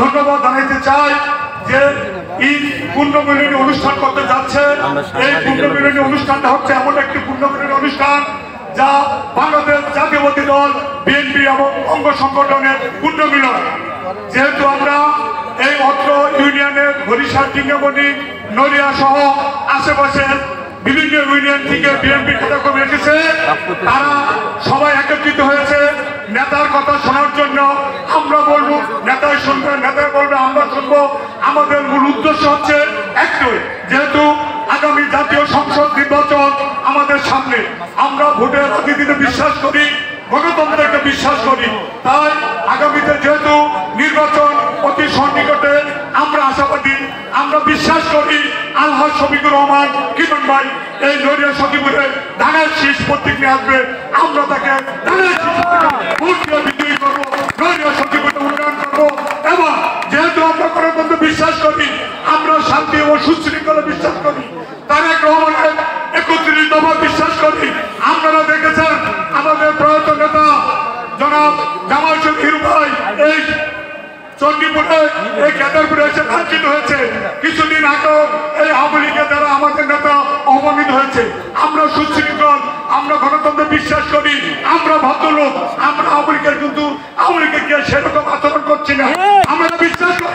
ধন্যবাদ জানাইতে চাই যে এই পুণ্যমিলনী অনুষ্ঠান করতে যাচ্ছে। এই পুণ্যমিলনী অনুষ্ঠানটা হচ্ছে এমন একটি পুণ্যমিলনী অনুষ্ঠান যা বাংলাদেশ জাতীয়তাবাদী দল বিএনপি এবং অঙ্গ সংগঠনের পুণ্যমিলন। যেহেতু আমরা এই অত্র ইউনিয়নের বরিশাল, টিঙ্গামণি, নড়িয়া সহ আশেপাশের বিভিন্ন ইউনিয়ন থেকে বিএনপি নেতাকর্মী এসেছে, তারা সবাই একত্রিত হয়েছে নেতার কথা শোনার জন্য। আমরা বলবো নেতাই শুনবে, নেতাই বলবে আমরা শুনবো। আমাদের মূল উদ্দেশ্য হচ্ছে একটাই, যেহেতু আগামী জাতীয় সংসদ নির্বাচন আমাদের সামনে, আমরা ভোটের রাজনীতিতে বিশ্বাস করি, গণতন্ত্রকে বিশ্বাস করি। তাই আগামীতে যেহেতু নির্বাচন অতি সন্নিকটে, আমরা আশাবাদী, আমরা বিশ্বাস করি আলহাজ শফিকুর রহমান কিরণ ভাই এই নড়িয়া সখীপুরে ধানের শীষ প্রতীক নিয়ে আসবে। আমরা তাকে ধানের শীষ ভোট দিয়ে বিজয়ী করবো, নড়িয়া সখীপুরে উন্নয়ন করবো। এবং যেহেতু আমরা গণতন্ত্র বিশ্বাস করি, আমরা শান্তি ও সুশৃঙ্খলা বিশ্বাস করি, তারেক রহমানের 31 দফা বিশ্বাস করি। আপনারা দেখেছেন আমাদের প্রয়াত নেতা জনাব জামাল শফিকুর ভাই এই চণ্ডীপুরে এই কেদারপুরে এসে লাঞ্ছিত হয়েছে। কিছুদিন আগেও এই আওয়ামী লীগের দ্বারা আমাদের নেতা অপমানিত হয়েছে। আমরা সুশৃঙ্খল, আমরা গণতন্ত্রে বিশ্বাস করি, আমরা ভদ্রলোক, আমরা আওয়ামী লীগের কিন্তু আওয়ামী লীগের সেরকম আচরণ করছি না। আমরা বিশ্বাস করি